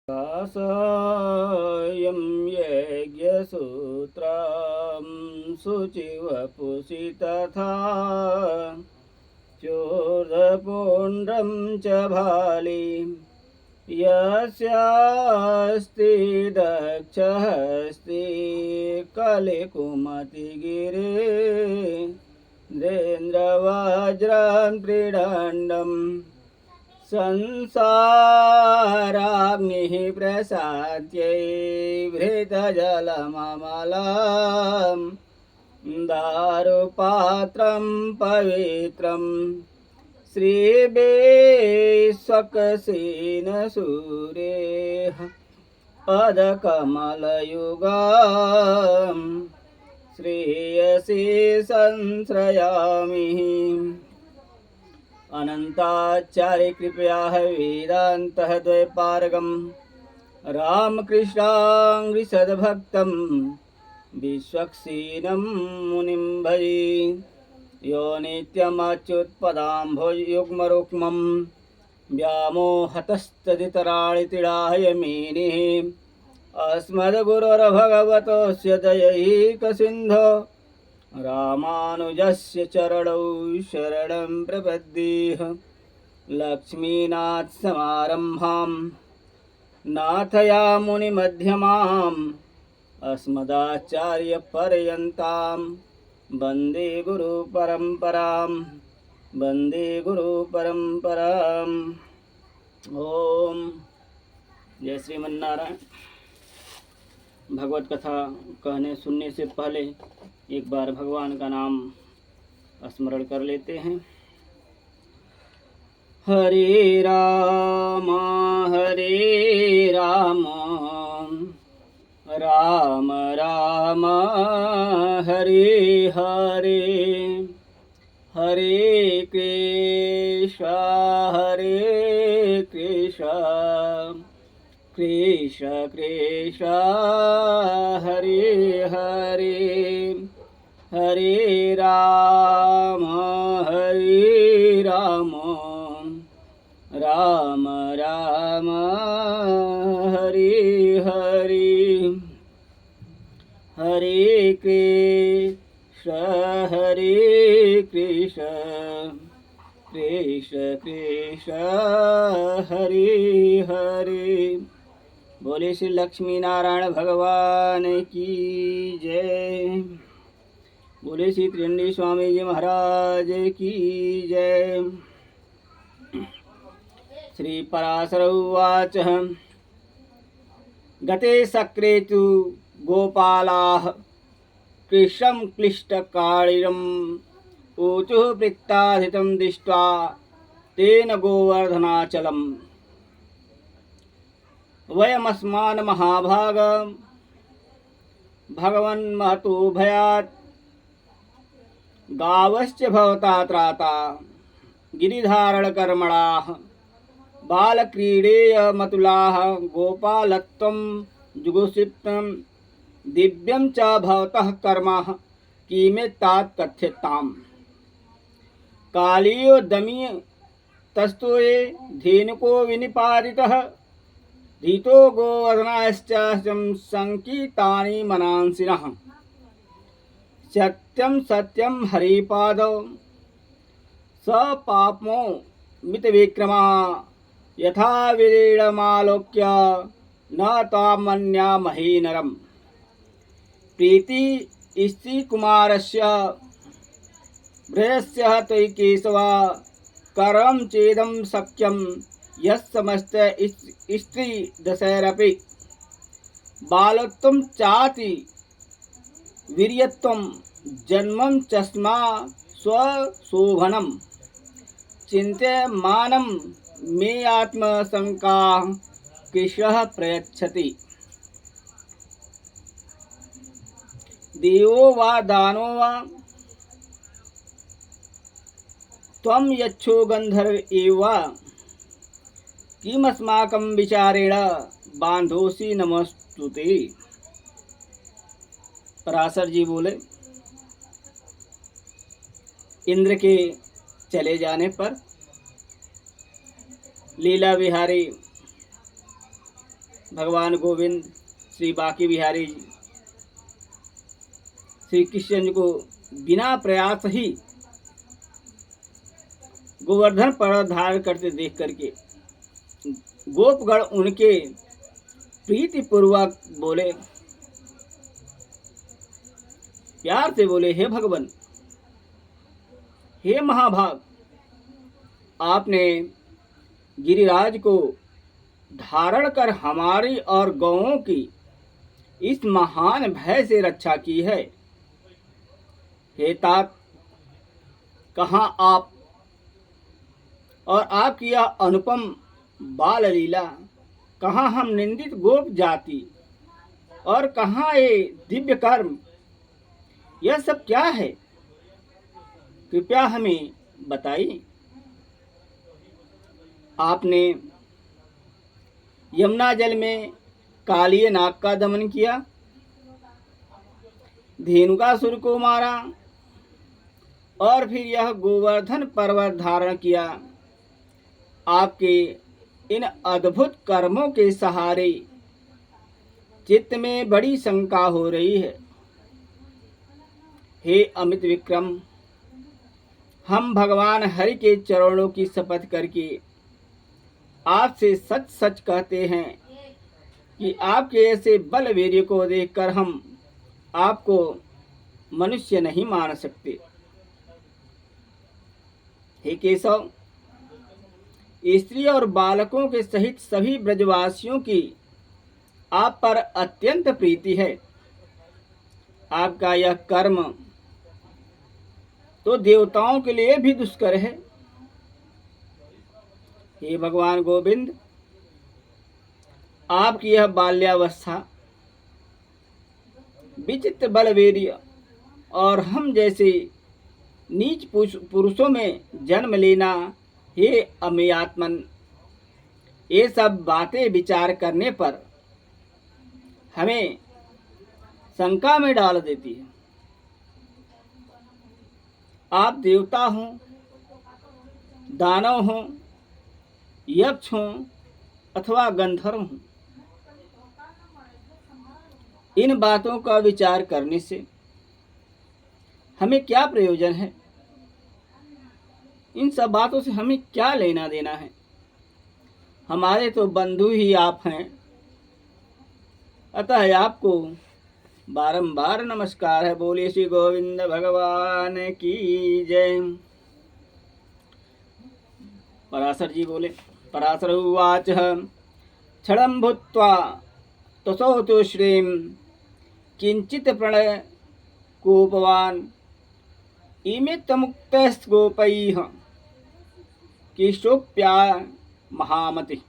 कासयं यज्ञसूत्रं शुचिवपुषि तथा चोर्धपुण्ड्रं च भालीं यस्यास्ति दक्षहस्ति कलिकुमतिगिरेन्द्रवज्रं त्रिदण्डम् संसाराग्निः प्रसाद्यै भृतजलममलं दारुपात्रं पवित्रं श्रीवेश्वकसेनसूरेः पदकमलयुगं श्रेयसे संश्रयामि। अनंताचार्य कृपया वेदांतः द्वैपारगं रामकृष्णांग्रि सद्भक्तं विश्वक्सेनं मुनिं भजे। यो नित्यमच्युत्पदाम्भोजयुग्मरुक्मं व्यामोहतस्तदितराणि तृणाय मेने अस्मद्गुरोर्भगवतोऽस्य दयैकसिन्धो रामानुजस्य चरणौ शरणं प्रपद्ये। लक्ष्मीनाथसमारम्भां नाथयामुनिमध्यमाम् अस्मदाचार्यपर्यन्तां वन्दे गुरुपरम्परां वन्दे गुरुपरम्पराम्। ओम जय श्रीमन्नारायण। भगवत कथा कहने सुनने से पहले एक बार भगवान का नाम स्मरण कर लेते हैं। हरे राम राम राम हरे हरे, हरे कृष्ण कृष्ण कृष्ण हरे हरे, हरे राम राम राम हरे हरे, हरे कृष्ण कृष्ण कृष्ण हरे हरे। बोले श्री लक्ष्मी नारायण भगवान की जय। बोले श्री त्रिंडी स्वामी जी महाराज की जय। श्री पराशर उवाच गते सक्रे तु गोपालाः कृशं क्लिष्टकाळिरम् ऊचुः प्रीत्याधितं दृष्ट्वा तेन गोवर्धनाचलम्। वयमस्मान् महाभाग भगवन्महतो भयात् गावश्च भवता त्राता गिरिधारणकर्मणाः बालक्रीडेयमतुलाः गोपालत्वं जुगुप्सितं दिव्यं च भवतः कर्म किमेतत् कथ्यताम्। कालीयो दमीय तस्तुये धेनुको विनिपातितः धीतो गोवर्धनाश्च संकीर्तानि मनांसिनः। सत्यं सत्यं हरिपादौ स पाप्मो मितविक्रमा यथा विरीडमालोक्य न तामन्यामहे नरम्। प्रीति स्त्री कुमारस्य भ्रयस्य त्वयि केशव करं चेदं शक्यं यस्समस्त स्त्री दशैरपि बालत्वं चाति वीर्यत्वं जन्मं चस्मा स्वशोभनं चिन्त्यमानं मे आत्मशंका कृशः प्रयच्छति। देवो वा दानो वा त्वं यच्छो गंधर्व एव किमस्माकं विचारेण बांधोसी नमस्तुते। पराशर जी बोले, इंद्र के चले जाने पर लीला विहारी भगवान गोविंद श्री बांके बिहारी श्री कृष्ण को बिना प्रयास ही गोवर्धन पर्वत धारण करते देख करके गोपगण उनके प्रीति पूर्वक बोले, प्यार से बोले, हे भगवान, हे महाभाग, आपने गिरिराज को धारण कर हमारी और गौओं की इस महान भय से रक्षा की है। हे तात, कहाँ आप और आपकी यह अनुपम बाल लीला, कहाँ हम निंदित गोप जाति, और कहाँ ये दिव्य कर्म, यह सब क्या है? कृपया हमें बताइए। आपने यमुना जल में कालिए नाग का दमन किया, धेनुकासुर को मारा और फिर यह गोवर्धन पर्वत धारण किया। आपके इन अद्भुत कर्मों के सहारे चित्त में बड़ी शंका हो रही है। हे अमित विक्रम, हम भगवान हरि के चरणों की शपथ करके आपसे सच सच कहते हैं कि आपके ऐसे बलवीर्य को देखकर हम आपको मनुष्य नहीं मान सकते। हे केशव, स्त्री और बालकों के सहित सभी ब्रजवासियों की आप पर अत्यंत प्रीति है। आपका यह कर्म तो देवताओं के लिए भी दुष्कर है। हे भगवान गोविंद, आपकी यह बाल्यावस्था, विचित्र बलवीर्य और हम जैसे नीच पुरुषों में जन्म लेना, हे अमेयात्मन, ये सब बातें विचार करने पर हमें शंका में डाल देती है। आप देवता हों, दानव हों, यक्ष हों अथवा गंधर्व हों, इन बातों का विचार करने से हमें क्या प्रयोजन है? इन सब बातों से हमें क्या लेना देना है? हमारे तो बंधु ही आप हैं। अतः आपको बारंबार नमस्कार है। बोलिए श्री गोविंद भगवान की जय। पराशर जी बोले, पराशर उवाच क्षणं भूत्वा तसौ तु श्रीं किंचित प्रणय कोपवान् इमित्तमुक्तैर्गोपैः किशोप्या महामति।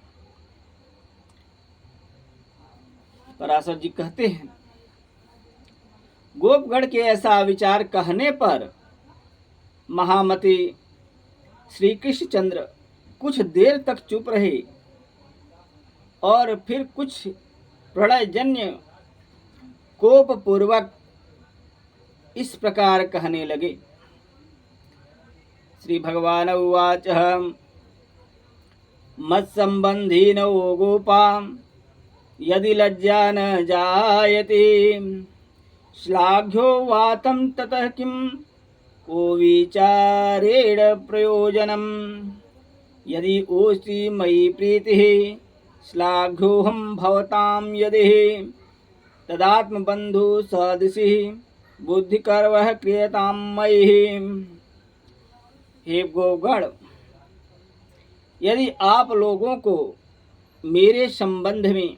पराशर जी कहते हैं, गोपगण के ऐसा विचार कहने पर महामति श्री कृष्णचंद्र कुछ देर तक चुप रहे और फिर कुछ प्रणयजन्य कोप पूर्वक इस प्रकार कहने लगे। श्री भगवान उवाच मत्संबंधीनो गोपा यदि लज्जा न जायते श्लाघ्यो वातं ततः किं को विचारेण प्रयोजनम् यदि ओस्ति मयि प्रीतिः श्लाघ्योऽहं भवतां यदि तदात्मबन्धु सदृशिः बुद्धिकर्वः क्रियतां मयि। हे गोगण, यदि आप लोगों को मेरे संबंध में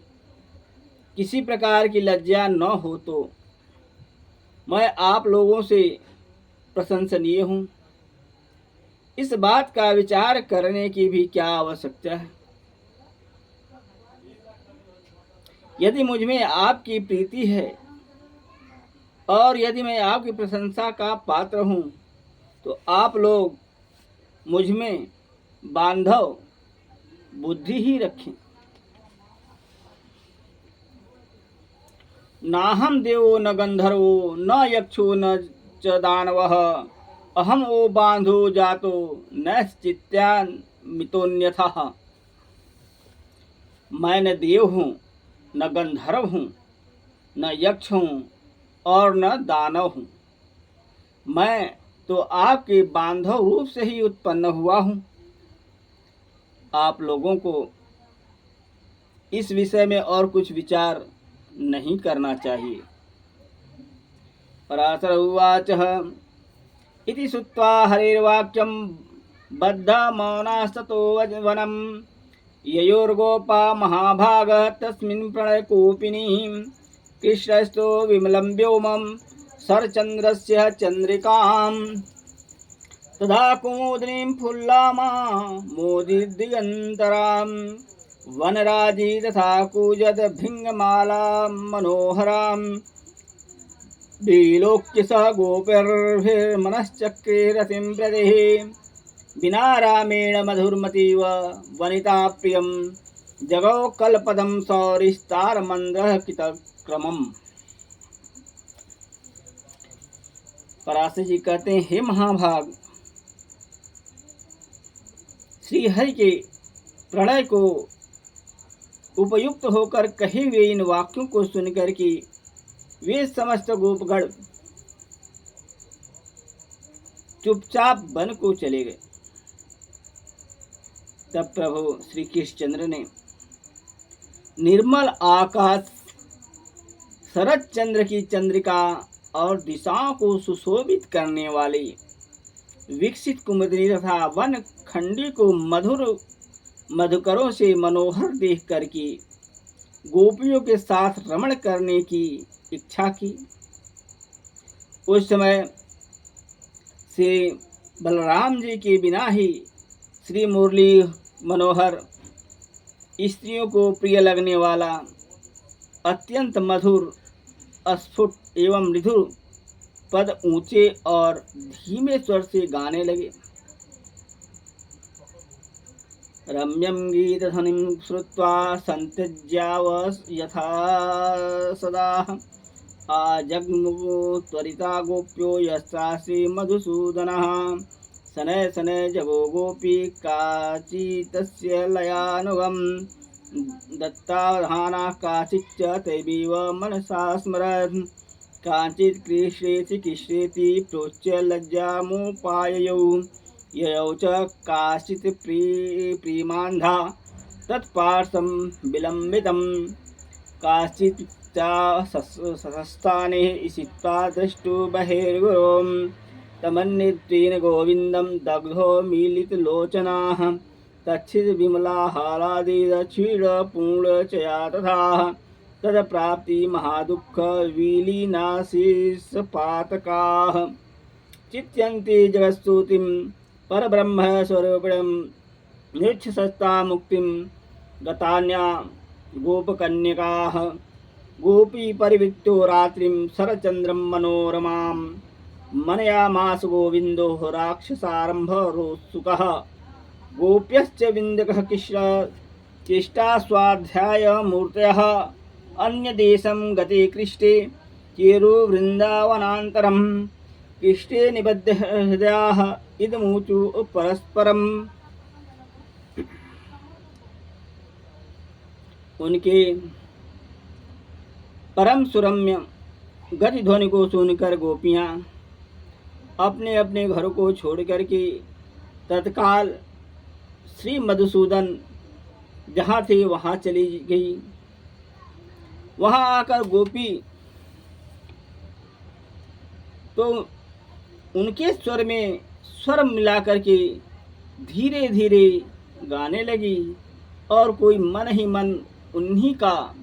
किसी प्रकार की लज्जा न हो तो मैं आप लोगों से प्रशंसनीय हूँ। इस बात का विचार करने की भी क्या आवश्यकता है? यदि मुझ में आपकी प्रीति है और यदि मैं आपकी प्रशंसा का पात्र हूँ तो आप लोग मुझ में बांधव बुद्धि ही रखें। नाहम देवो न गंधर्वो न यक्षो न च दानवः अहम ओ बांधो जातो नश्चित्यान मितोन्यथः। मैं न देव हूँ, न गंधर्व हूँ, न यक्ष हूँ और न दानव हूँ। मैं तो आपके बांधव रूप से ही उत्पन्न हुआ हूँ। आप लोगों को इस विषय में और कुछ विचार नहीं करना चाहिए। पराशर उवाच इति श्रुत्वा हरिर्वाक्यं बद्धमौनास्ततो वनं ययोर्गोपा महाभागः तस्मिन् प्रणयकूपिनीं कृष्णस्तो विमलं व्योमं शरचन्द्रस्य चन्द्रिकाम् तदा कुमुदिनीं फुल्लामा मोदिदिगन्तरां वनराजी तथा कूजत भृङ्गमालां मनोहरां विलोक्य स गोपिर्भिर्मनश्चक्रे रतिं प्रदेः विना रामेण मधुरमतीव वनिता प्रियं जगौ कल्पदं सौरिस्तारमन्द्रः कृतक्रमम्। पराशर जी कहते हैं, हे महाभाग, श्री हरि के प्रणय को उपयुक्त होकर कहे हुए इन वाक्यों को सुनकर के वे समस्त गोपगण चुपचाप वन को चले गए। तब प्रभु श्री कृष्णचंद्र ने निर्मल आकाश, शरद चंद्र की चंद्रिका और दिशाओं को सुशोभित करने वाली विकसित कुमुदिनी तथा वन खंडी को मधुकरों से मनोहर देख करके गोपियों के साथ रमण करने की इच्छा की। उस समय श्री बलराम जी के बिना ही श्री मुरली मनोहर, स्त्रियों को प्रिय लगने वाला अत्यंत मधुर, स्फुट एवं मृदुर पद ऊंचे और धीमे स्वर से गाने लगे। रम्यं गीतध्वनिं श्रुत्वा सन्त्यज्यावस यथा सदा आजग्मुः त्वरिता गोप्यो यस्त्रासि मधुसूदनः शनैः शनैः जगो गोपी काचित्तस्य लयानुगम् दत्तावधाना काचिच्च तैवीव मनसा स्मरन् काचित् कृष्णेति कृष्णेति प्रोच्य लज्जामुपाययौ ययौ च काचित् प्रीमान्धा तत्पार्श्वं विलम्बितं काचित् सशस्ताने इषित्वा दृष्टु बहिर्गुरों तमन्यत्वेन गोविन्दं दग्धो मीलितलोचनाः तच्छिद विमलाहारादिदक्षिणपूर्णचया तथा तदप्राप्ति महादुःख विलीनाशीषपातकाः चित्यन्ति जगत्स्तुतिं परब्रह्म स्वरूपिणं निरीक्षसत्ता मुक्तिं गतान्या गोपकन्यकाः गोपी परिवृत्तो रात्रिं शरचन्द्रं मनोरमां मनयामास गोविन्दो राक्षसारम्भरोत्सुकः गोप्यश्च विन्दकः चेष्टास्वाध्यायमूर्तयः अन्यदेशं गते कृष्टे चेरुवृन्दावनान्तरं कृष्टे निबद्ध हृदयाः इदमूचु परस्परम्। उनके परम सुरम्य गति ध्वनि को सुनकर गोपियाँ अपने अपने घरों को छोड़ करके तत्काल श्री मधुसूदन जहाँ थे वहाँ चली गई। वहाँ आकर गोपी तो उनके स्वर में स्वर मिलाकर के धीरे धीरे गाने लगी और कोई मन ही मन उन्हीं का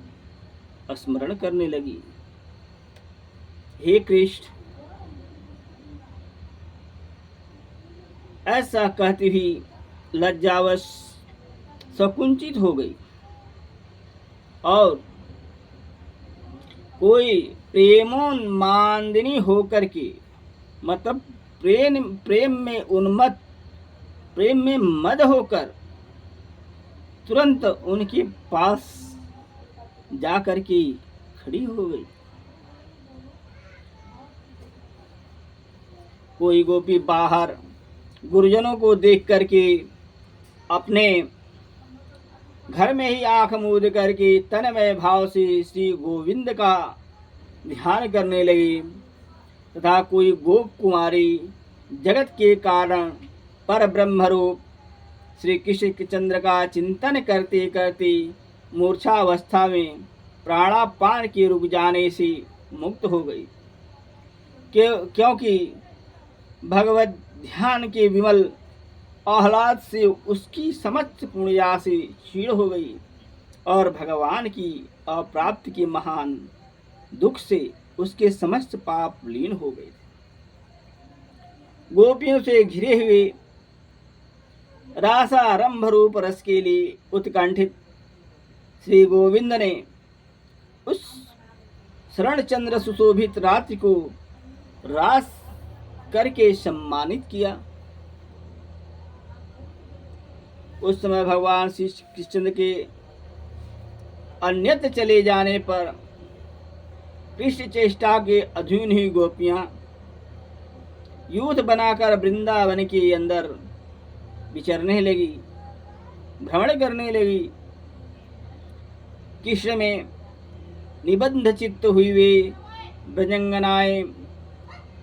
स्मरण करने लगी। हे कृष्ण, ऐसा कहती हुई लज्जावश संकुचित हो गई और कोई प्रेमोन्मादिनी होकर के, मतलब प्रेम में मद होकर तुरंत उनके पास जाकर के खड़ी हो गई। कोई गोपी बाहर गुरुजनों को देख करके अपने घर में ही आंख मूंद करके तन्मय भाव से श्री गोविंद का ध्यान करने लगी तथा कोई गोप कुमारी जगत के कारण पर ब्रह्म रूप श्री कृष्ण चंद्र का चिंतन करते करते मूर्छावस्था में प्राणापान के रुक जाने से मुक्त हो गई। क्योंकि भगवत ध्यान के विमल आह्लाद से उसकी समस्त पुण्या से क्षीण हो गई और भगवान की अप्राप्ति के महान दुख से उसके समस्त पाप लीन हो गए। गोपियों से घिरे हुए रासारंभ रूप रस के लिए उत्कंठित श्री गोविंद ने उस शरण चंद्र सुशोभित रात्रि को रास करके सम्मानित किया। उस समय भगवान श्री कृष्ण के अन्यत्र चले जाने पर कृष्ण चेष्टा के अधीन ही गोपियां यूथ बनाकर वृंदावन के अंदर विचरने लगी, भ्रमण करने लगी। कृष्ण में निबंध चित्त हुई वे ब्रजंगनाएं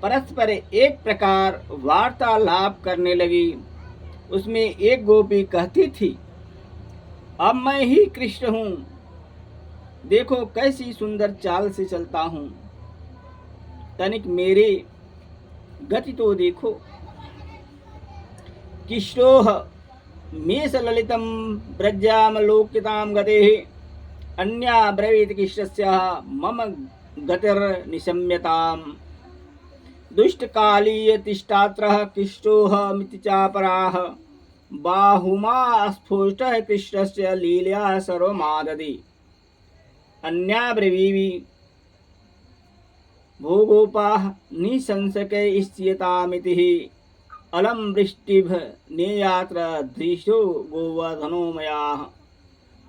परस्पर एक प्रकार वार्तालाप करने लगी। उसमें एक गोपी कहती थी, अब मैं ही कृष्ण हूँ, देखो कैसी सुंदर चाल से चलता हूँ, तनिक मेरे गति तो देखो। किशोह मेष ललितम ब्रजामलोकितां गतेः अन्या ब्रवीत कृष्णस्य मम गतिर्निशम्यताम्। दुष्टकालीय तिष्ठात्रः कृष्णोऽहमिति चापराः बाहुमा स्फुटः कृष्णस्य लीलया सर्वमाददि। अन्या ब्रवीवि भोगोपाः निशंसकैश्चियतामिति अलम वृष्टिभ नेयात्र धृषो गोवर्धनो मयाः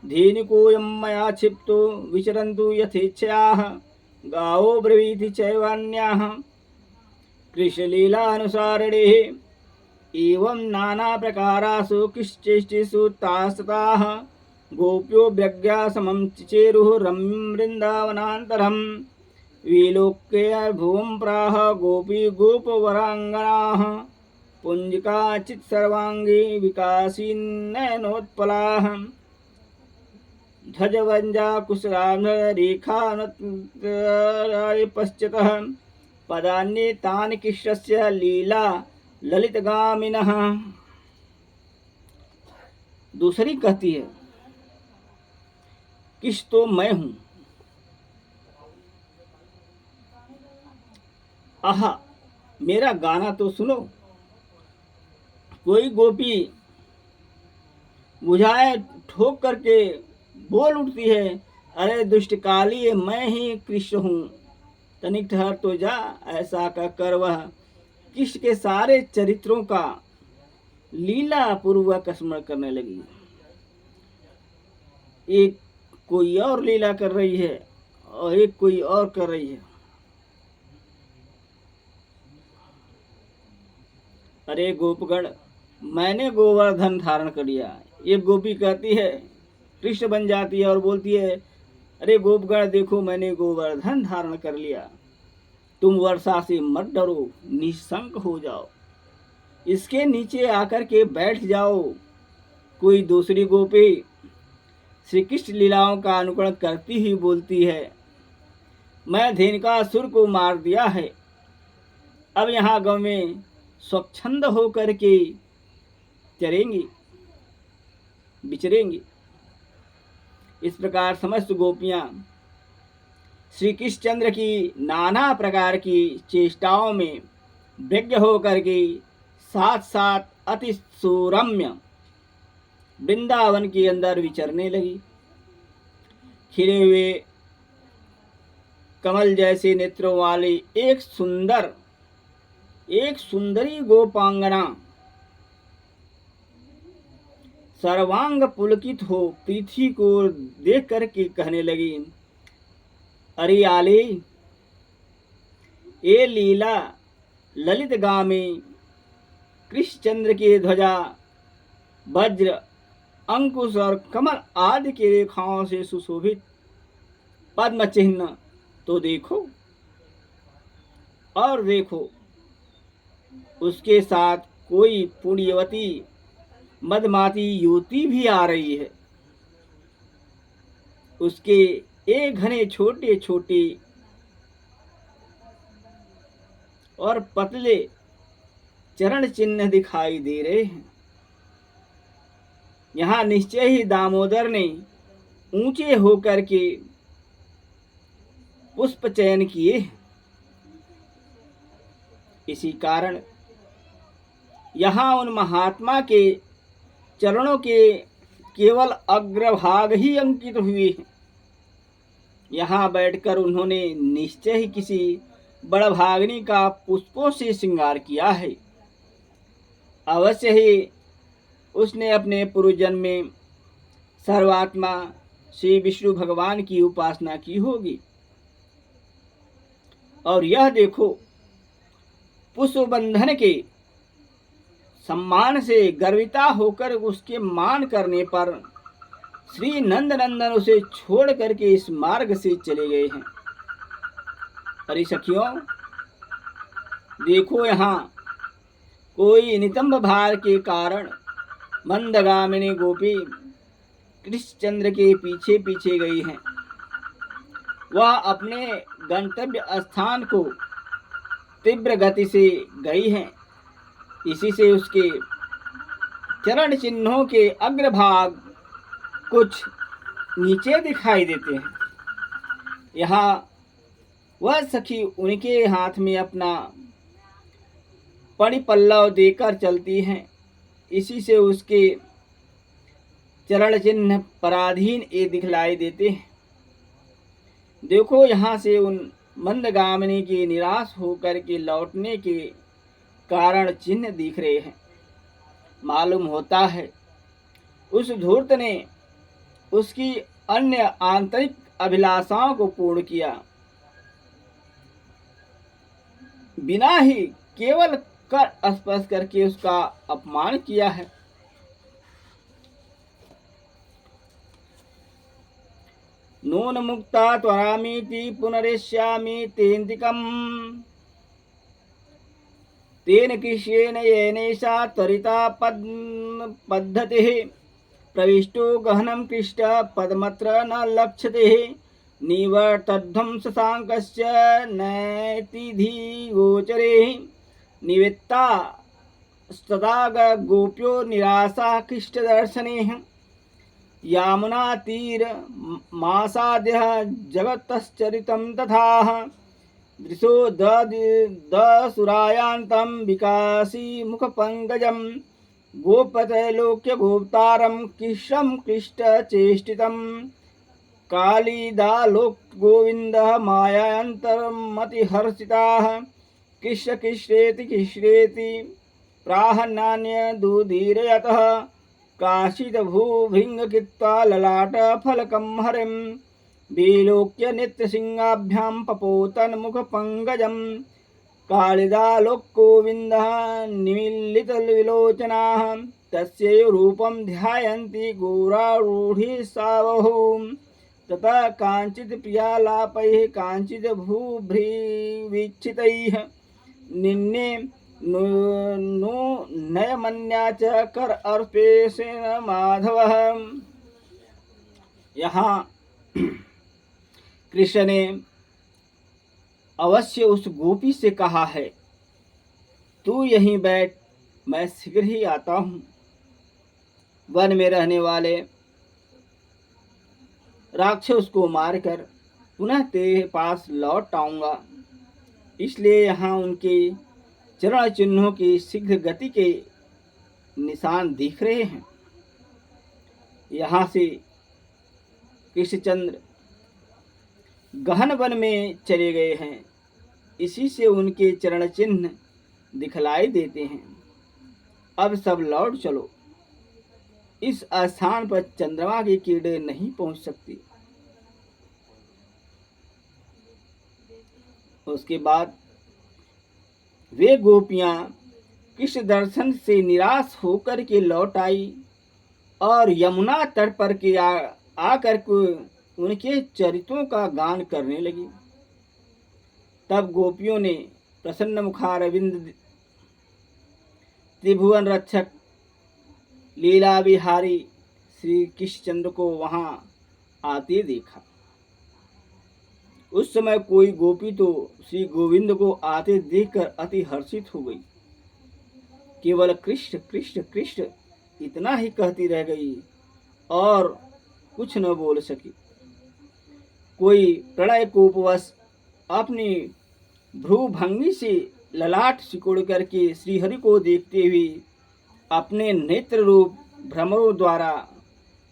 धेनुकोऽयं मया क्षिप्तो विचरन्तु यथेच्छयाः गावो ब्रवीति चैवान्याः कृष्णलीलानुसारिणेः एवं नाना प्रकारासु कृष्णचेष्टिषु तास्तताः गोप्यो व्यज्ञा समं चिचेरुः रम्यं वृन्दावनान्तरम् विलोक्य भुवं प्राह गोपी गोपवराङ्गनाः पुंजिका चित् सर्वांगी विकासी नयनोत्पलाः ध्वजवंजा कुशलाभ रेखा पश्चातः पदान्ये तानि कृष्णस्य लीला ललितगामिनः। दूसरी कहती है, कृष्ण तो मैं हूं, आहा मेरा गाना तो सुनो। कोई गोपी बुझाए ठोक करके बोल उठती है, अरे दुष्ट काली मैं ही कृष्ण हूँ, तनिक ठहर तो जा। ऐसा कहकर वह कृष्ण के सारे चरित्रों का लीला पूर्वक स्मरण करने लगी। एक कोई और लीला कर रही है और एक कोई और कर रही है। अरे गोपगण, मैंने गोवर्धन धारण कर लिया। एक गोपी कहती है, कृष्ण बन जाती है और बोलती है, अरे गोपगण देखो मैंने गोवर्धन धारण कर लिया, तुम वर्षा से मत डरो, निशंक हो जाओ, इसके नीचे आकर के बैठ जाओ। कोई दूसरी गोपी श्री कृष्ण लीलाओं का अनुकरण करती ही बोलती है, मैं धेनुकासुर को मार दिया है, अब यहाँ गांव में स्वच्छंद होकर के चरेंगी विचरेंगी। इस प्रकार समस्त गोपियां श्री कृष्णचंद्र की नाना प्रकार की चेष्टाओं में विज्ञ होकर के साथ साथ अति सुरम्य वृंदावन के अंदर विचरने लगी। खिले हुए कमल जैसे नेत्रों वाली एक सुंदरी गोपांगना सर्वांग पुलकित हो पृथ्वी को देख करके कहने लगी, अरे आले ये लीला ललित गामी कृष्णचंद्र की ध्वजा वज्र अंकुश और कमल आदि की रेखाओं से सुशोभित पद्म चिन्ह तो देखो, और देखो उसके साथ कोई पुण्यवती मदमाती युवती भी आ रही है। उसके एक घने छोटे छोटे और पतले चरण चिन्ह दिखाई दे रहे हैं। यहाँ निश्चय ही दामोदर ने ऊंचे होकर के पुष्प चयन किए। इसी कारण यहाँ उन महात्मा के चरणों के केवल अग्रभाग ही अंकित हुए हैं। यहाँ बैठकर उन्होंने निश्चय ही किसी बड़भाग्नि का पुष्पों से श्रृंगार किया है। अवश्य ही उसने अपने पूर्व जन्म में सर्वात्मा श्री विष्णु भगवान की उपासना की होगी। और यह देखो, पुष्प बंधन के सम्मान से गर्विता होकर उसके मान करने पर श्री नंदनंदन उसे छोड़ करके इस मार्ग से चले गए हैं। अरे सखियों, देखो यहाँ कोई नितंब भार के कारण मंदगामिनी गोपी कृष्णचंद्र के पीछे पीछे गई हैं। वह अपने गंतव्य स्थान को तीव्र गति से गई हैं। इसी से उसके चरण चिन्हों के अग्रभाग कुछ नीचे दिखाई देते हैं। यहाँ वह सखी उनके हाथ में अपना पल्लव देकर चलती हैं। इसी से उसके चरण चिन्ह पराधीन ये दिखलाई देते हैं। देखो यहाँ से उन मंदगामिनी के निराश होकर के लौटने के कारण चिन्ह दिख रहे हैं। मालूम होता है उस धूर्त ने उसकी अन्य आंतरिक अभिलाषाओं को पूर्ण किया, बिना ही केवल कर स्पर्श करके उसका अपमान किया है। नून मुक्ता त्वरामीति पुनरेष्यामि तेन्तिकम् तेन कृष्येन येनैषा त्वरिता पद्धतिः प्रविष्टो गहनं कृष्ट पदमत्र न लक्ष्यते निवर्तध्वं शशाङ्कस्य नैतिधि गोचरे निवेत्ता सदा गोप्यो निराशा कृष्टदर्शने यामुना तीर मासाद्य जगतश्चरितं तथा दृशो दसुरायान्तं विकासी मुखपङ्कजं गोपत्रैलोक्य गोप्तारं कृष्णं कृष्टचेष्टितं कालिदालोक गोविन्दः मायान्तरमतिहर्षिताः कृष्ण कृष्णेति प्राहन्नान्यदुदीरयतः काशिद भूभृङ्गकृत्वा ललाट फलकं हरिं विलोक्य नित्यसिंहाभ्यां पपोतन्मुखपङ्कजं कालिदालोक गोविन्दः निमीलितविलोचनाः तस्यैव रूपं ध्यायन्ति घोरारूढी सावहूं ततः कांचित् प्रियालापैः कांचित् भूभृवीक्षितैः निन्ने नो नयमन्या च कर अर्पेशेन माधवः। यहाँ कृष्ण ने अवश्य उस गोपी से कहा है, तू यहीं बैठ, मैं शीघ्र ही आता हूँ। वन में रहने वाले राक्षस को मारकर पुनः तेरे पास लौट आऊंगा। इसलिए यहाँ उनके चरण चिन्हों की शीघ्र गति के निशान दिख रहे हैं। यहाँ से कृष्णचंद्र गहन वन में चले गए हैं। इसी से उनके चरण चिन्ह दिखलाई देते हैं। अब सब लौट चलो, इस स्थान पर चंद्रमा की किरणें नहीं पहुंच सकती। उसके बाद वे गोपियां कृष्ण दर्शन से निराश होकर के लौट आई और यमुना तट पर के आकर के उनके चरित्रों का गान करने लगी। तब गोपियों ने प्रसन्न मुखारविंद त्रिभुवन रक्षक लीला विहारी श्री कृष्णचंद्र को वहां आते देखा। उस समय कोई गोपी तो श्री गोविंद को आते देखकर अति हर्षित हो गई। केवल कृष्ण कृष्ण कृष्ण इतना ही कहती रह गई और कुछ न बोल सकी। कोई प्रणय कोपवश अपनी भ्रूभंगी से ललाट सिकोड़ करके श्रीहरि को देखते हुए अपने नेत्र रूप भ्रमरों द्वारा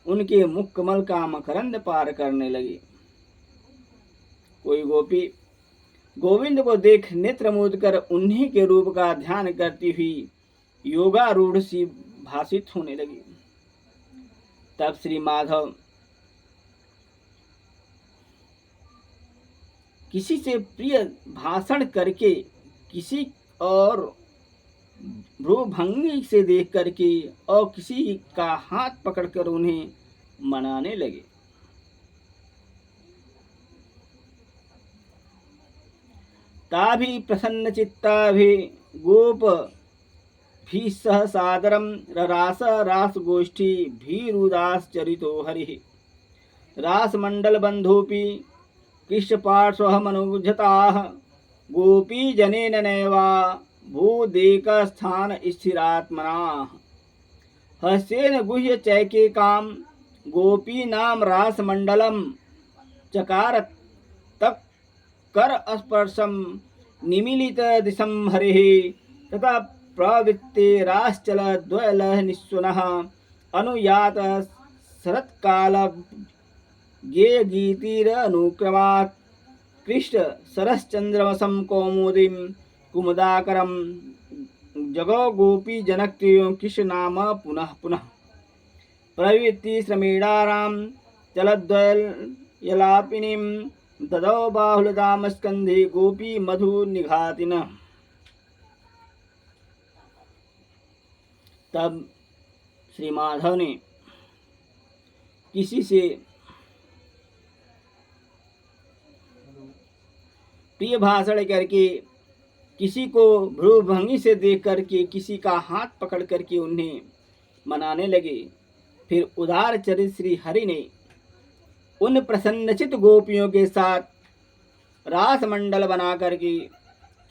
उनके मुख कमल का मकरंद पार करने लगी। कोई गोपी गोविंद को देख नेत्र मूंद कर उन्हीं के रूप का ध्यान करती हुई योगारूढ़ सी भाषित होने लगी। तब श्री माधव किसी से प्रिय भाषण करके किसी और भ्रूभंगी से देख करके और किसी का हाथ पकड़कर उन्हें मनाने लगे। ताभि प्रसन्न चित्ता भी गोप भी सह सादरम ररास रास गोष्ठी भीरुदास चरितो हरि रास मंडल बंधोपि कृष्ण पार्श्वमनुजताः गोपी जनेन नैवा भूदेक स्थान स्थिरात्मनाः हस्तेन गुह्य चैकेकां गोपी नाम रास मंडलम चकार तक कर स्पर्शम निमीलित दिशं हरिः तथा प्रवृत्ते राश्चल द्वयलह निस्वनः अनुयात शरत्काल गेय गीतिरनुक्रमात् कृष्ण सरश्चंद्रमसं कौमुदीं कुमुदाकरं जगो गोपी जनक्रियो कृष्ण नाम पुनः पुनः प्रवृत्ति श्रमीणारां चलद्वयलापिनीं ददौ बाहुलताम स्कंधे गोपी मधु निघातिन। तब श्री माधव ने किसी से प्रिय भाषण करके किसी को भ्रूभंगी से देख करके किसी का हाथ पकड़ करके उन्हें मनाने लगे। फिर उदार चरित श्री हरि ने उन प्रसन्नचित गोपियों के साथ रास मंडल बना करके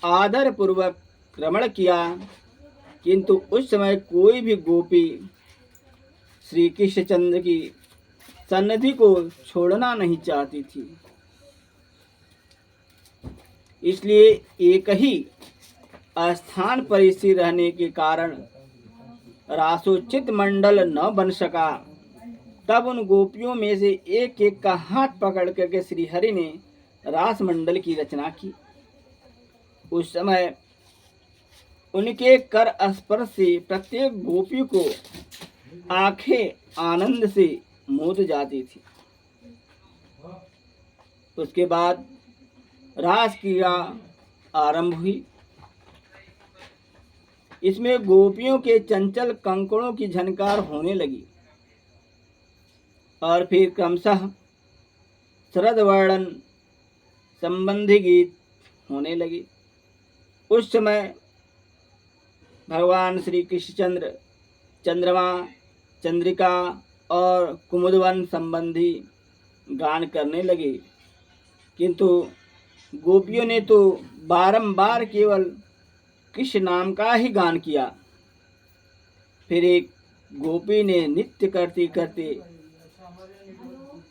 आदर पूर्वक रमण किया, किंतु उस समय कोई भी गोपी श्री कृष्णचंद्र की सन्निधि को छोड़ना नहीं चाहती थी। इसलिए एक ही स्थान पर स्थिर रहने के कारण रासोचित मंडल न बन सका। तब उन गोपियों में से एक एक का हाथ पकड़ करके श्री हरि ने रास मंडल की रचना की। उस समय उनके कर स्पर्श से प्रत्येक गोपी को आंखें आनंद से मूंद जाती थी। उसके बाद रास क्रीड़ा आरंभ हुई। इसमें गोपियों के चंचल कंकड़ों की झनकार होने लगी और फिर क्रमशः शरद वर्णन संबंधी गीत होने लगे। उस समय भगवान श्री कृष्णचंद्र चंद्रमा, चंद्रिका और कुमुदवन संबंधी गान करने लगे, किंतु गोपियों ने तो बारंबार केवल कृष्ण नाम का ही गान किया। फिर एक गोपी ने नृत्य करते करते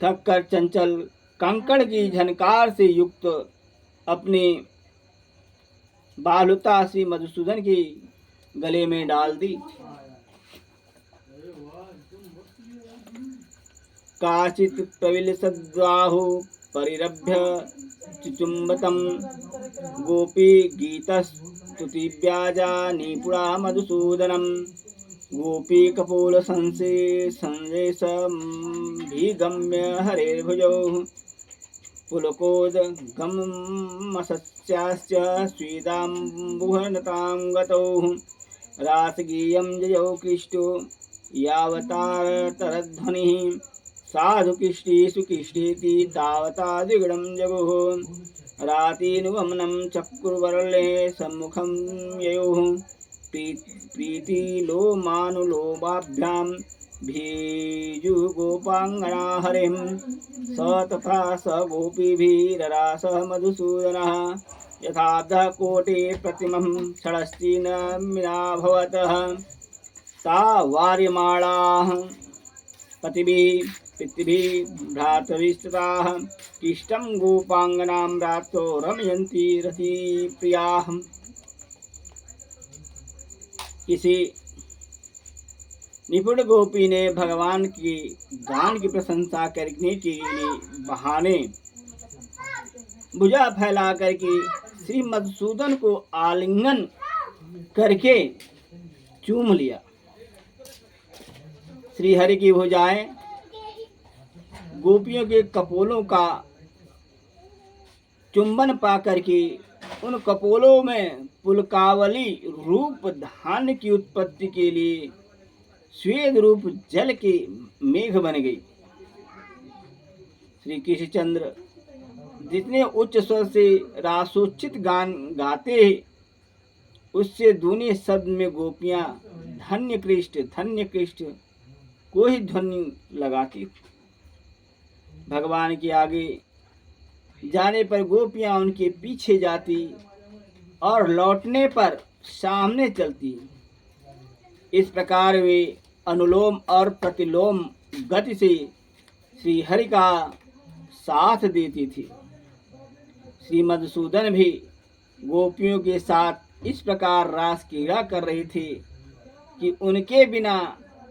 थक कर चंचल कंकड़ की झनकार से युक्त अपनी बालुता श्री मधुसूदन के गले में डाल दी। काचित् प्रविलसद्बाहु परिरभ्य चुचुम्बतं गोपी गीतस्तुतिव्याजा निपुणा मधुसूदनं गोपी कपोल संदेशमभिगम्य हरेर्भुजौ पुलकोदगमसस्याश्च स्वीदाम्बुघनतां गतौ रासगीयं जयौ कृष्टो यावतारतरध्वनिः साधुकिष्टेषु किष्टेति तावता द्विगुणं जगुः रातिनुगमनं चक्रुवर्ले सम्मुखं ययुः प्रीतिलोमानुलोमाभ्यां भेजुगोपाङ्गना हरिं स तथा स गोपीभिररासः मधुसूदनः यथाब्धः कोटि प्रतिमं षडस्तिनमिनाभवतः सा वार्यमाणाः पतिभिः पितृभिः भ्रातृभिस्तथाः किष्टं गोपाङ्गनां रात्रौ रमयन्ति रतिप्रियाः। किसी निपुण गोपी ने भगवान की गान की प्रशंसा करने के लिए बहाने भुजा फैला करके श्री मधुसूदन को आलिंगन करके चूम लिया। श्री हरि की भुजाएं गोपियों के कपोलों का चुंबन पा करके उन कपोलों में पुलकावली रूप धान्य की उत्पत्ति के लिए श्वेत रूप जल के मेघ बन गई। श्री कृष्णचंद्र जितने उच्च स्वर से रासोचित गान गाते उससे दूनी शब्द में गोपियां धन्य कृष्ण को ही ध्वनि लगाती। भगवान के आगे जाने पर गोपियां उनके पीछे जाती और लौटने पर सामने चलती। इस प्रकार वे अनुलोम और प्रतिलोम गति से श्री हरि का साथ देती थी। श्री मधुसूदन भी गोपियों के साथ इस प्रकार रास क्रीड़ा कर रहे थे कि उनके बिना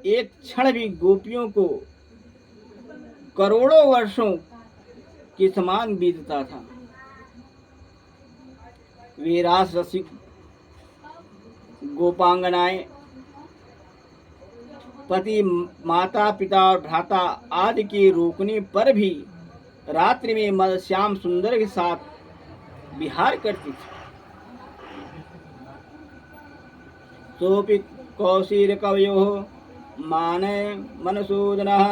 एक क्षण भी गोपियों को करोड़ों वर्षों के समान बीतता था। वे रास रसिक गोपांगनाएं पति माता पिता और भ्राता आदि के रोकने पर भी रात्रि में मदश्याम सुंदर के साथ विहार करती थी। सोपि कौशीर कवयो मानय मनसूदनः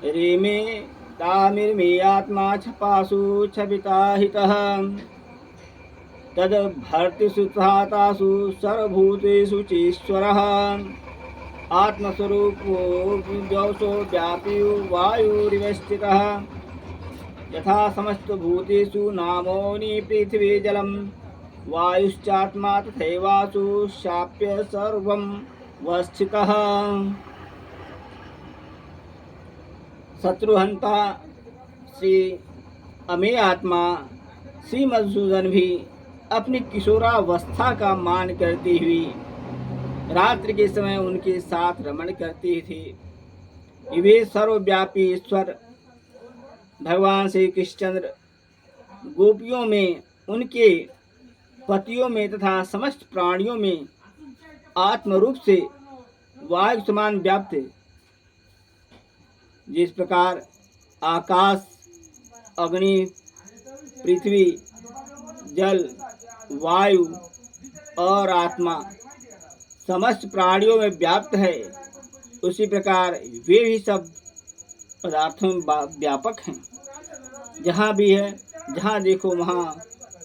रेमे तामिर्मे आत्मा छपासु छपिता हितः तद भर्तिषु तासु सर्वभूतेषु चेश्वरः आत्मस्वरूपो द्यौसो व्यापी वायुरिवस्थितः यथा समस्त भूतेषु नामोनि पृथिवी जलम वायुश्चात्मा तथैवासु शाप्य सर्वं वस्थितः। शत्रुहंता श्री अमेय आत्मा श्री मधुसूदन भी अपनी किशोरावस्था का मान करती हुई रात्रि के समय उनके साथ रमण करती थी। वे सर्वव्यापी ईश्वर भगवान श्री कृष्णचंद्र गोपियों में उनके पतियों में तथा समस्त प्राणियों में आत्मरूप से वायु समान व्याप्त है। जिस प्रकार आकाश अग्नि पृथ्वी जल वायु और आत्मा समस्त प्राणियों में व्याप्त है उसी प्रकार वे भी सब पदार्थों में व्यापक हैं। जहाँ भी है जहाँ देखो वहाँ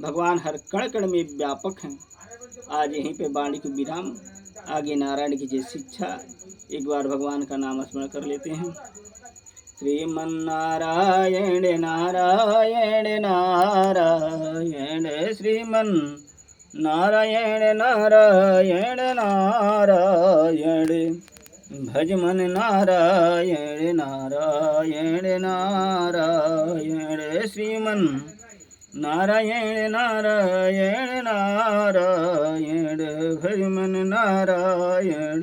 भगवान हर कण कण में व्यापक हैं। आज यहीं पे वाणी को विराम। आगे नारायण की जय शिक्षा। एक बार भगवान का नाम स्मरण कर लेते हैं। श्रीमन्नारायण नारायण नारायण श्रीमन् नारायण नारायण नारायण भज मन नारायण नारायण नारायण श्रीमन् नारायण नारायण नारायण भज मन नारायण।